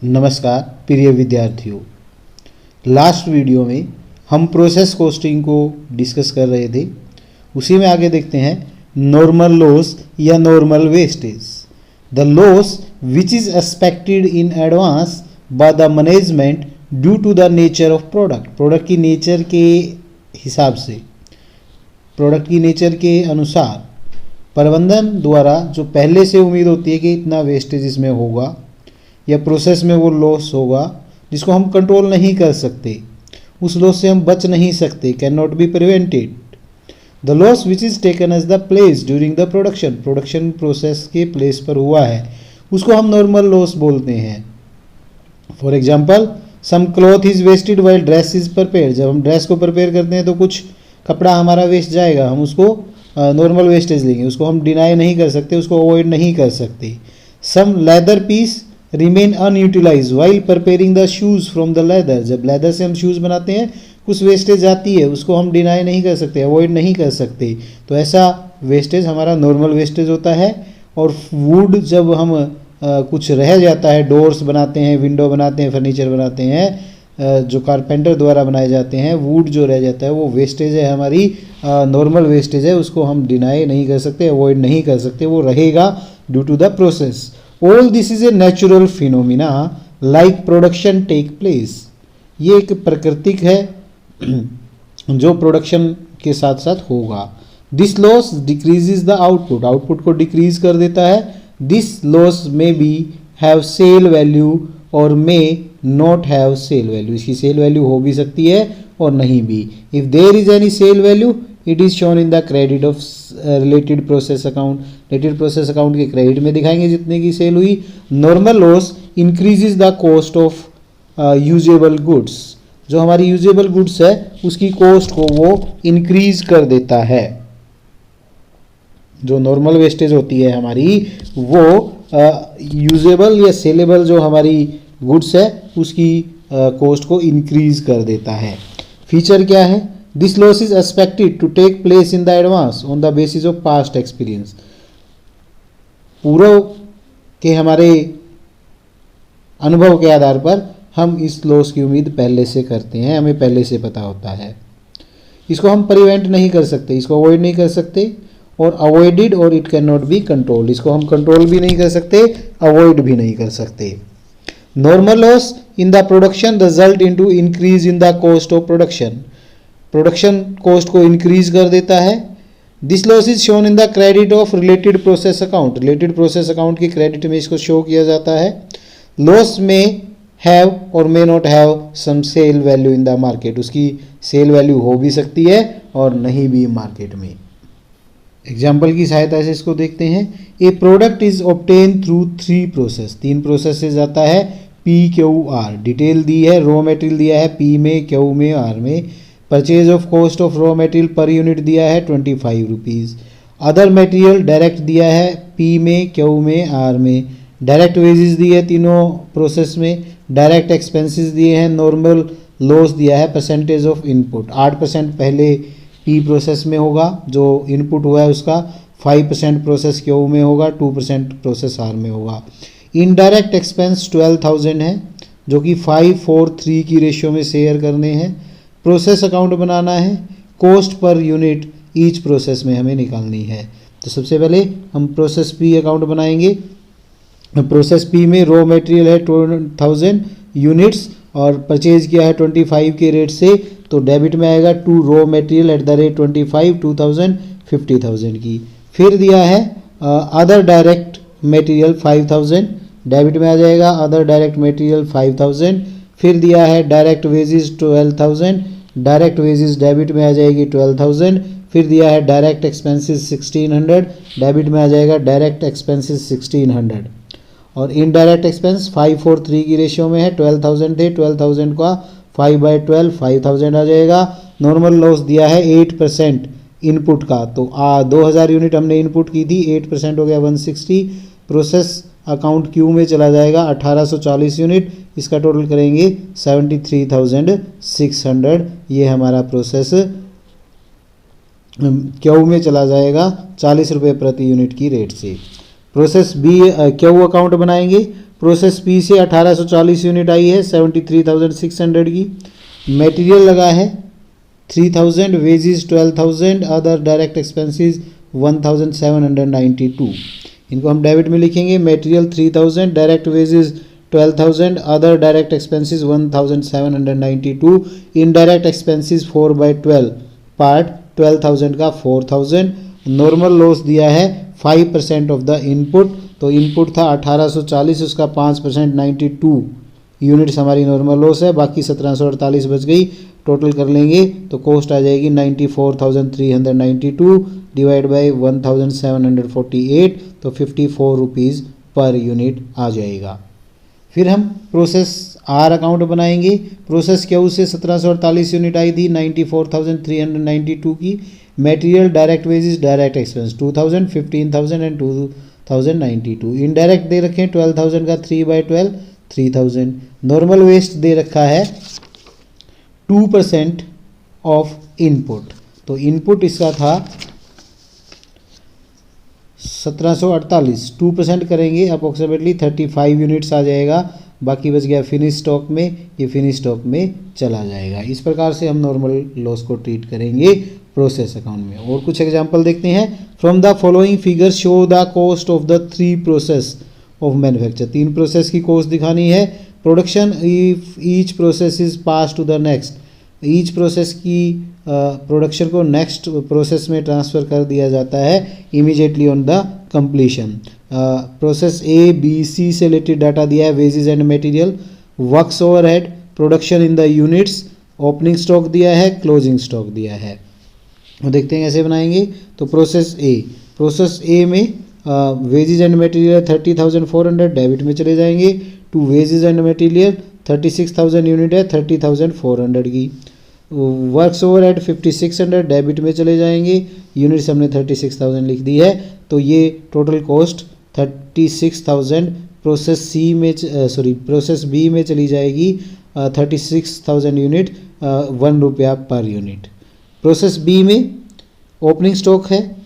नमस्कार प्रिय विद्यार्थियों। लास्ट वीडियो में हम प्रोसेस कॉस्टिंग को डिस्कस कर रहे थे। उसी में आगे देखते हैं नॉर्मल लॉस या normal wastage. The loss which is expected in advance by the management due to the nature of product की नेचर के हिसाब से, प्रोडक्ट की नेचर के अनुसार प्रबंधन द्वारा जो पहले से उम्मीद होती है कि इतना वेस्टेज इसमें होगा या प्रोसेस में वो लॉस होगा जिसको हम कंट्रोल नहीं कर सकते, उस लॉस से हम बच नहीं सकते, can not be prevented. The loss which is taken as the place during the production process के प्लेस पर हुआ है उसको हम नॉर्मल लॉस बोलते हैं। For example, some cloth is wasted while dress is prepare. जब हम ड्रेस को प्रिपेयर करते हैं तो कुछ कपड़ा हमारा वेस्ट जाएगा, हम उसको नॉर्मल वेस्टेज लेंगे, उसको हम डिनाई नहीं कर सकते, उसको अवॉइड नहीं कर सकते। Some leather piece remain unutilise while preparing the shoes from the leather. जब लेदर से हम शूज़ बनाते हैं कुछ वेस्टेज आती है, उसको हम डिनाई नहीं कर सकते, अवॉइड नहीं कर सकते, तो ऐसा वेस्टेज हमारा नॉर्मल वेस्टेज होता है। और वुड जब हम कुछ रह जाता है, डोर्स बनाते हैं, विंडो बनाते हैं, फर्नीचर बनाते हैं, जो कारपेंटर द्वारा बनाए जाते हैं, वुड जो रह जाता है वो वेस्टेज है, हमारी नॉर्मल वेस्टेज है, उसको हम डिनाई नहीं कर सकते, अवॉइड नहीं कर सकते, वो रहेगा due to the process. All this is a natural phenomena like production take place। ये एक प्राकृतिक है जो प्रोडक्शन के साथ साथ होगा। This loss decreases the output। Output को डिक्रीज कर देता है। This loss may be have sale value और may not have sale value। इसकी सेल वैल्यू हो भी सकती है और नहीं भी। If there is any sale value it is shown in the credit of related process account. Related process account के क्रेडिट में दिखाएंगे जितने की सेल हुई। Normal loss increases the cost of usable goods. जो हमारी यूजेबल गुड्स है उसकी कॉस्ट को वो इंक्रीज कर देता है। जो नॉर्मल वेस्टेज होती है हमारी वो यूजेबल या सेलेबल जो हमारी गुड्स है उसकी कॉस्ट को इंक्रीज कर देता है। फीचर क्या है? This loss is expected to take place in the advance on the basis of past experience। पूर्व के हमारे अनुभव के आधार पर हम इस लॉस की उम्मीद पहले से करते हैं, हमें पहले से पता होता है। इसको हम प्रिवेंट नहीं कर सकते, इसको अवॉइड नहीं कर सकते, और अवॉइडेड और it can not be controlled. इसको हम कंट्रोल भी नहीं कर सकते, अवॉइड भी नहीं कर सकते। Normal loss in the production result into increase in the cost of production. Production cost को इंक्रीज कर देता है। This loss is shown in the credit of related process account. Related process account के credit में इसको show किया जाता है। लॉस में हैव और may not have some sale value in the market. उसकी सेल वैल्यू हो भी सकती है और नहीं भी मार्केट में। एग्जाम्पल की सहायता से इसको देखते हैं। A product is obtain through 3 process. 3 process से जाता है PQR। डिटेल दी है, रॉ मटेरियल दिया है P में, Q में, R में। Purchase of cost of raw material per unit दिया है 25 रुपीज़। अदर मटेरियल डायरेक्ट दिया है P में, Q में, R में। डायरेक्ट वेजेस दिए है तीनों प्रोसेस में। डायरेक्ट एक्सपेंसेस दिए हैं। नॉर्मल लॉस दिया है परसेंटेज ऑफ इनपुट। 8% पहले P प्रोसेस में होगा, जो इनपुट हुआ है उसका। 5% प्रोसेस Q में होगा, 2% प्रोसेस R में होगा। इनडायरेक्ट एक्सपेंस 12,000 है जो कि 5:3 की रेशियो में शेयर करने हैं। प्रोसेस अकाउंट बनाना है। Cost per unit each process में हमें निकालनी है। तो सबसे पहले हम प्रोसेस P अकाउंट बनाएंगे। प्रोसेस P में रॉ मटेरियल है 2000 यूनिट्स और परचेज किया है 25 के रेट से, तो डेबिट में आएगा to raw material at the rate 25, 2000, 50,000 की। फिर दिया है अदर डायरेक्ट मटेरियल 5000, डेबिट में आ जाएगा अदर डायरेक्ट मटेरियल 5000। फिर दिया है direct wages 12,000, direct wages debit में आ जाएगी 12,000। फिर दिया है डायरेक्ट एक्सपेंसेस 1600, डेबिट में आ जाएगा डायरेक्ट एक्सपेंसेस 1600। और इनडायरेक्ट एक्सपेंस 5:3 की रेशियो में है। 12,000 थे, 12,000 का 5/12 5,000 आ जाएगा। नॉर्मल लॉस दिया है 8% इनपुट का, तो 2000 यूनिट हमने इनपुट की थी, 8% हो गया 160। प्रोसेस अकाउंट Q में चला जाएगा 1840 यूनिट, इसका टोटल करेंगे 73,600। ये हमारा प्रोसेस Q में चला जाएगा 40 रुपये प्रति यूनिट की रेट से। प्रोसेस B Q अकाउंट बनाएंगे। प्रोसेस पी से 1840 यूनिट आई है 73,600 की। मटेरियल लगा है 3000, वेजेस 12,000, अदर डायरेक्ट एक्सपेंसेस 1792। इनको हम डेबिट में लिखेंगे। Material 3000, direct wages 12,000, other direct expenses 1792, indirect expenses 4/12 part 12,000 का 4,000। नॉर्मल लॉस दिया है 5% ऑफ द इनपुट, तो इनपुट था 1840, उसका 5% 92 यूनिट्स हमारी नॉर्मल लॉस है, बाकी 1748 बच गई। टोटल कर लेंगे तो कॉस्ट आ जाएगी 94,392 डिवाइड बाई 1748, तो 54 रुपीज़ पर यूनिट आ जाएगा। फिर हम प्रोसेस आर अकाउंट बनाएंगे। प्रोसेस क्यू से 1748 यूनिट आई थी 94,392 की। Material, direct wages, direct expense 2000, 15,000 and 2092। Indirect दे रखे हैं 12,000 का 3/12 3000। नॉर्मल वेस्ट दे रखा है 2% ऑफ इनपुट, तो इनपुट इसका था 1748, 2% करेंगे अप्रोक्सीमेटली 35 यूनिट्स आ जाएगा। बाकी बच गया फिनिश स्टॉक में, ये फिनिश स्टॉक में चला जाएगा। इस प्रकार से हम नॉर्मल लॉस को ट्रीट करेंगे प्रोसेस अकाउंट में। और कुछ एग्जांपल देखते हैं। From the following figure show the cost of the 3 process of manufacture. 3 process की कॉस्ट दिखानी है। Production if each process is pass to the next, each process की प्रोडक्शन को नेक्स्ट प्रोसेस में ट्रांसफ़र कर दिया जाता है immediately on the completion. Process A B C से रिलेटेड डाटा दिया है, wages and material, works overhead, production in the units, opening stock दिया है, क्लोजिंग स्टॉक दिया है। तो देखते हैं कैसे बनाएंगे। तो प्रोसेस ए में वेजेस एंड मटेरियल 30,400 डेबिट में चले जाएंगे। To wages and material 36,000 unit है 30,400 की। वर्क्स ओवरहेड 5600 डेबिट में चले जाएंगे। यूनिट्स हमने 36,000 लिख दी है, तो ये total cost 36,000 process process B में चली जाएगी। 36,000 यूनिट 1 रुपया पर यूनिट। प्रोसेस बी में ओपनिंग स्टॉक है,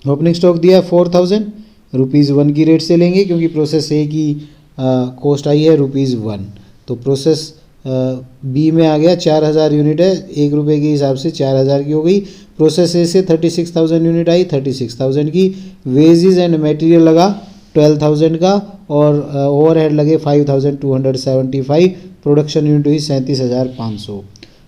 ओपनिंग स्टॉक दिया 4,000 रुपीज़ 1 की रेट से लेंगे, क्योंकि प्रोसेस ए की कॉस्ट आई है ₹1। तो प्रोसेस बी में आ गया 4,000 यूनिट है, 1 रुपये के हिसाब से 4,000 की हो गई। प्रोसेस ए से 36,000 यूनिट आई 36,000 की। वेजेस एंड मटेरियल लगा 12,000 का, और ओवरहेड लगे 5,275। प्रोडक्शन यूनिट हुई 37,500।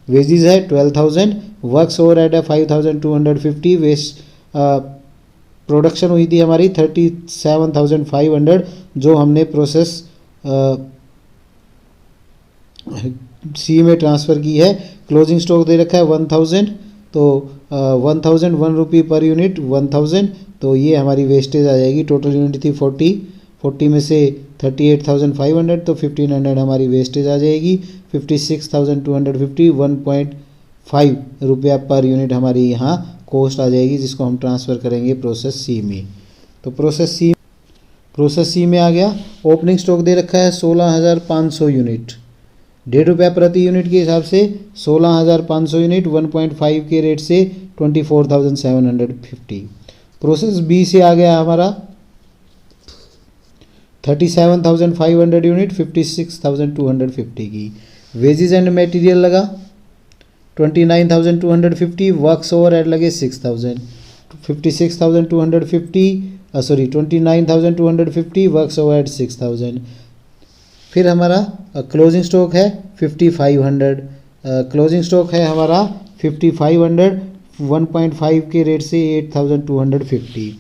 वेजेस है 12,000, वर्क्स ओवरहेड है 5,250। वेस्ट प्रोडक्शन हुई थी हमारी 37,500, जो हमने प्रोसेस सी में ट्रांसफ़र की है। क्लोजिंग स्टॉक दे रखा है 1,000, तो 1,000 1 रुपये पर यूनिट 1,000, तो ये हमारी वेस्टेज आ जाएगी। टोटल यूनिट थी 40 में से 38,500, तो 1,500 हमारी वेस्टेज आ जाएगी। 56,250 1.5 रुपया पर यूनिट हमारी यहाँ कॉस्ट आ जाएगी, जिसको हम ट्रांसफ़र करेंगे प्रोसेस सी में। तो प्रोसेस सी में आ गया। ओपनिंग स्टॉक दे रखा है 16,500 यूनिट, 1.5 रुपया प्रति यूनिट के हिसाब से 16,500 यूनिट 1.5 के रेट से 24,750। प्रोसेस बी से आ गया हमारा 37,500 यूनिट 56,250 की। वेजेस एंड मटेरियल लगा 29,250। वर्क्स ओवरहेड लगे 6,000। 29,250 वर्क्स ओवरहेड 6,000। फिर हमारा क्लोजिंग स्टॉक है 5,500। क्लोजिंग स्टॉक है हमारा 5,500 1.5 के रेट से 8,250।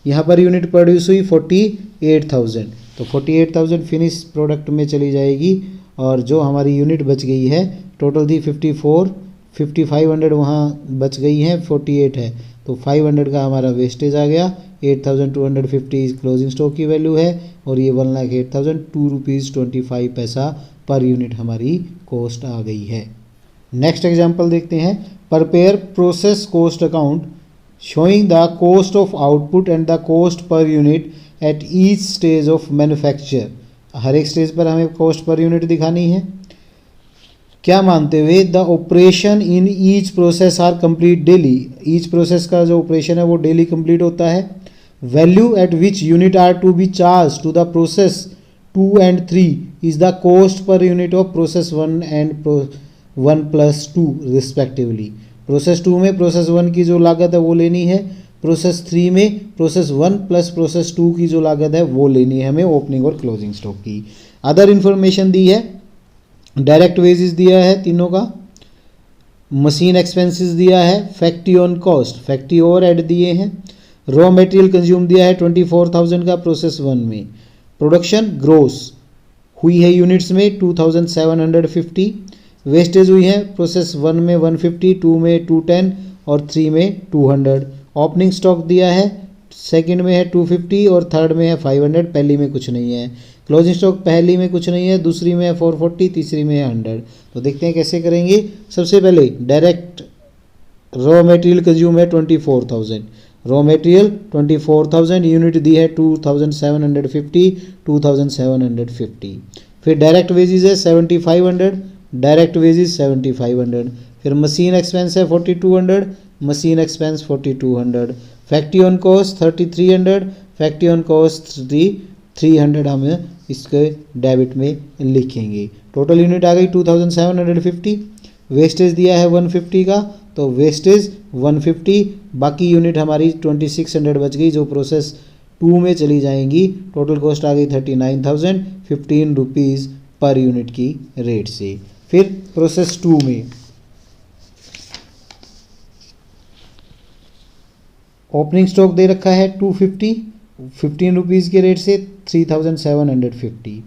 यहाँ पर यूनिट प्रोड्यूस हुई 48,000, तो 48,000 फिनिश प्रोडक्ट में चली जाएगी। और जो हमारी यूनिट बच गई है टोटल थी 5,500 वहाँ बच गई हैं 48 है, तो 500 का हमारा वेस्टेज आ गया। 8,250 क्लोजिंग स्टॉक की वैल्यू है, और ये 1,08,000 ₹2.25 पर यूनिट हमारी कॉस्ट आ गई है। नेक्स्ट एग्जांपल देखते हैं। Prepare process cost account showing the cost of output and the cost per unit at each stage of manufacture. हर एक स्टेज पर हमें कॉस्ट पर यूनिट दिखानी है। क्या मानते हुए the operation in each process are complete daily, each process का जो ऑपरेशन है वो डेली कंप्लीट होता है। Value at which unit are to be charge to the process 2 and 3 is the cost per unit of process 1 and 1 plus 2 respectively. Process 2 में process 1 की जो लागत है वो लेनी है, प्रोसेस 3 में प्रोसेस 1 प्लस प्रोसेस 2 की जो लागत है वो लेनी है हमें ओपनिंग और क्लोजिंग स्टॉक की। अदर इन्फॉर्मेशन दी है, डायरेक्ट वेजेस दिया है तीनों का, मशीन एक्सपेंसेस दिया है, factory on cost, factory overhead दिए हैं, रॉ मटेरियल कंज्यूम दिया है 24,000 का प्रोसेस 1 में, प्रोडक्शन ग्रोस हुई है यूनिट्स में 2750, वेस्टेज हुई है प्रोसेस 1 में 150, 2 में 210 और 3 में 200, ओपनिंग स्टॉक दिया है सेकंड में है 250 और थर्ड में है 500, पहली में कुछ नहीं है, क्लोजिंग स्टॉक पहली में कुछ नहीं है, दूसरी में है 440, तीसरी में है 100। तो देखते हैं कैसे करेंगे। सबसे पहले डायरेक्ट रॉ मटेरियल कंज्यूम है 24,000, रॉ मटेरियल 24,000, यूनिट दी है 2750, 2750। फिर डायरेक्ट वेजेस है 7500, डायरेक्ट वेजेस 7500। फिर मशीन एक्सपेंस है 4200, machine expense 4200। Factory on cost 3300, factory on cost 300 हम इसके डेबिट में लिखेंगे। टोटल यूनिट आ गई 2750, वेस्टेज दिया है 150 का तो वेस्टेज 150, बाकी यूनिट हमारी 2600 बच गई जो प्रोसेस 2 में चली जाएंगी। टोटल कॉस्ट आ गई 39,000, 15 रुपीज़ पर यूनिट की रेट से। फिर प्रोसेस 2 में ओपनिंग स्टॉक दे रखा है 250, 15 रुपीज़ के रेट से 3750।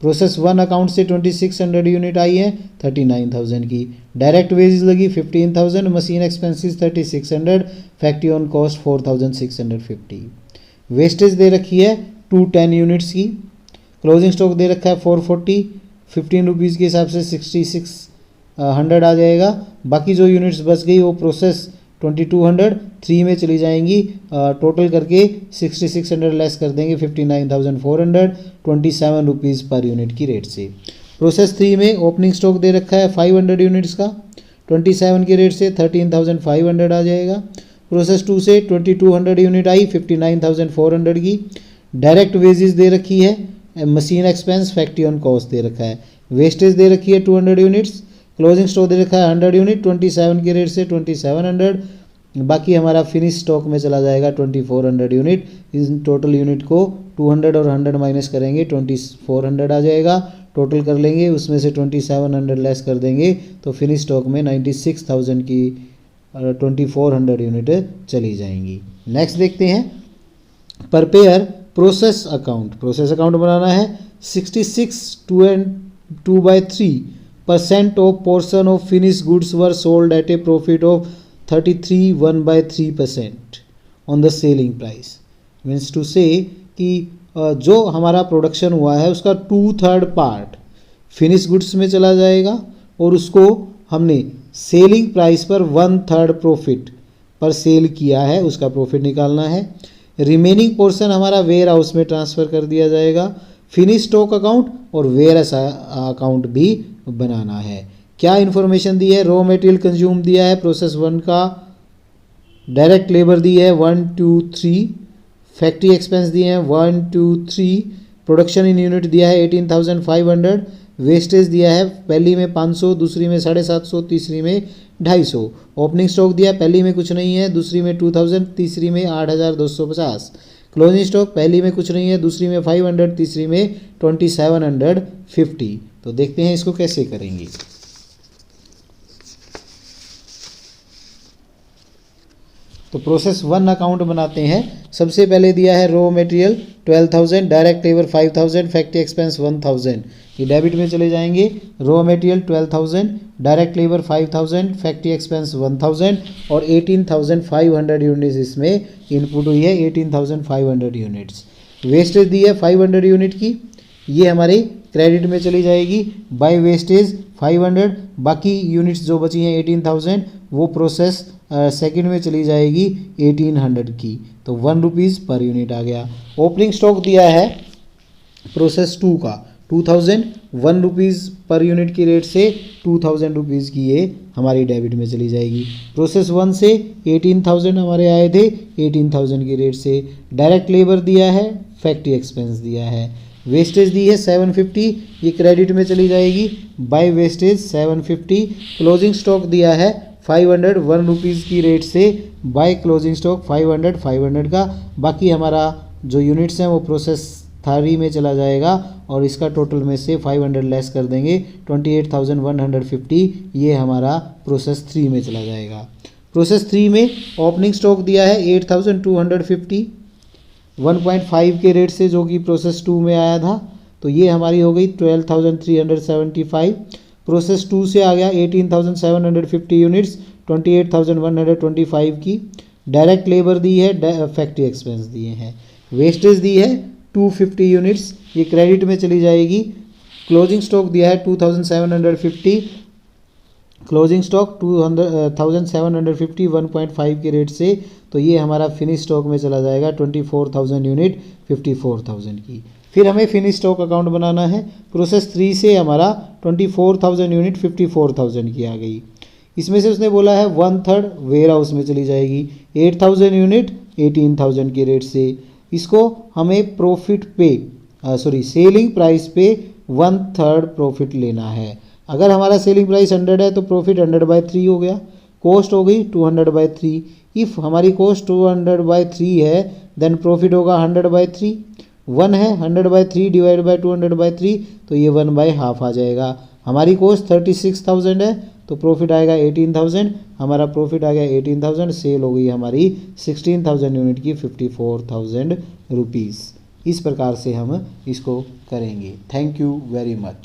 प्रोसेस 1 अकाउंट से 2600 यूनिट आई है 39,000 की, डायरेक्ट वेजेस लगी 15,000, machine expenses 3600, factory on cost 4650। Wastage दे रखी है 210 यूनिट्स की, क्लोजिंग स्टॉक दे रखा है 440, 15 रुपीज़ के हिसाब से 6600 आ जाएगा। बाकी जो यूनिट्स बच गई वो प्रोसेस 2200 3 में चली जाएंगी, टोटल करके 6600 लेस कर देंगे 59,400, 27 रुपीज़ पर यूनिट की रेट से। प्रोसेस 3 में ओपनिंग स्टॉक दे रखा है 500 यूनिट्स का, 27 के रेट से 13,500 आ जाएगा। प्रोसेस 2 से 2200 यूनिट आई 59,400 की, डायरेक्ट वेजेस दे रखी है, machine expense factory on cost दे रखा है, वेस्टेज दे रखी है 200 यूनिट्स, क्लोजिंग स्टॉक दे रखा है 100 यूनिट 27 के रेट से 2700, बाकी हमारा फिनिश स्टॉक में चला जाएगा 2400 यूनिट। इस टोटल यूनिट को 200 और 100 माइनस करेंगे 2400 आ जाएगा, टोटल कर लेंगे उसमें से 2700 लेस कर देंगे तो फिनिश स्टॉक में 96,000 की 2400 यूनिट चली जाएंगी। नेक्स्ट देखते हैं prepare process account. Process account बनाना है 66/2/3% of portion of finish goods were sold at a profit of 33/1/3% on the selling price. Means to say कि जो हमारा प्रोडक्शन हुआ है उसका 2/3 पार्ट फिनिश गुड्स में चला जाएगा और उसको हमने सेलिंग प्राइस पर 1/3 प्रॉफिट पर सेल किया है, उसका प्रॉफिट निकालना है। रिमेनिंग पोर्शन हमारा वेयर हाउस में ट्रांसफ़र कर दिया जाएगा। फिनिश स्टॉक अकाउंट और वेयर अकाउंट भी बनाना है। क्या इन्फॉर्मेशन दी है? रॉ मटेरियल कंज्यूम दिया है प्रोसेस 1 का, डायरेक्ट लेबर दी है 1 2 3, फैक्ट्री एक्सपेंस दिए हैं 1 2 3, प्रोडक्शन इन यूनिट दिया है 18,500, वेस्टेज दिया है पहली में 500, दूसरी में 750, तीसरी में 250। ओपनिंग स्टॉक दिया है, पहली में कुछ नहीं है, दूसरी में 2000, तीसरी में 8,250। क्लोजिंग स्टॉक पहली में कुछ नहीं है, दूसरी में 500, तीसरी में 2750। तो देखते हैं इसको कैसे करेंगे। तो प्रोसेस 1 अकाउंट बनाते हैं। सबसे पहले दिया है raw material 12,000, direct labour 5,000, factory expense 1,000, ये डेबिट में चले जाएंगे। Raw material 12,000, direct labour 5,000, factory expense 1,000 और 18,500 यूनिट्स इसमें इनपुट हुई है, 18,500 यूनिट्स। वेस्टेज दी है 500 यूनिट की, ये हमारे क्रेडिट में चली जाएगी। बाय वेस्टेज 500, बाकी यूनिट्स जो बची हैं 18,000 वो प्रोसेस सेकंड में चली जाएगी 1800 की, तो 1 रुपीज़ पर यूनिट आ गया। ओपनिंग स्टॉक दिया है प्रोसेस 2 का 2000, 1 रुपीज़ पर यूनिट की रेट से 2000 रुपीज़ की ये हमारी डेबिट में चली जाएगी। प्रोसेस 1 से 18,000 हमारे आए थे, 18,000 की रेट से। डायरेक्ट लेबर दिया है, फैक्ट्री एक्सपेंस दिया है, वेस्टेज दी है 750, ये क्रेडिट में चली जाएगी बाय वेस्टेज 750। क्लोजिंग स्टॉक दिया है 501 रुपीज़ की रेट से बाय क्लोजिंग स्टॉक 500 का। बाकी हमारा जो यूनिट्स हैं वो प्रोसेस 3 में चला जाएगा और इसका टोटल में से 500 लेस कर देंगे 28,150, ये हमारा प्रोसेस 3 में चला जाएगा। प्रोसेस 3 में ओपनिंग स्टॉक दिया है 8,250 1.5 के रेट से, जो कि प्रोसेस 2 में आया था, तो ये हमारी हो गई 12,375। प्रोसेस 2 से आ गया 18,750 यूनिट्स 28,125 की। डायरेक्ट लेबर दी है, फैक्ट्री एक्सपेंस दिए हैं। वेस्टेज दी है 250 यूनिट्स, ये क्रेडिट में चली जाएगी। क्लोजिंग स्टॉक दिया है 2,750, क्लोजिंग स्टॉक 2,750 1.5 के रेट से, तो ये हमारा फिनिश स्टॉक में चला जाएगा 24,000 यूनिट 54,000 की। फिर हमें फिनिश स्टॉक अकाउंट बनाना है। प्रोसेस 3 से हमारा 24,000 यूनिट 54,000 की आ गई। इसमें से उसने बोला है 1/3 वेयर हाउस में चली जाएगी 8,000 यूनिट 18,000 के रेट से। इसको हमें प्रॉफिट पे सेलिंग प्राइस पे 1/3 प्रॉफिट लेना है। अगर हमारा सेलिंग प्राइस 100 है तो प्रॉफिट 100/3 हो गया, कॉस्ट हो गई 200/3। इफ़ हमारी कॉस्ट 200/3 है देन प्रॉफिट होगा 100/3। 1 है 100/3 डिवाइड बाई 200/3, तो ये 1/2 आ जाएगा। हमारी कॉस्ट 36,000 है तो प्रॉफिट आएगा 18,000। हमारा प्रॉफिट आ गया 18,000, सेल हो गई हमारी 16,000 यूनिट की 54,000 रुपीज़। इस प्रकार से हम इसको करेंगे। Thank you very much.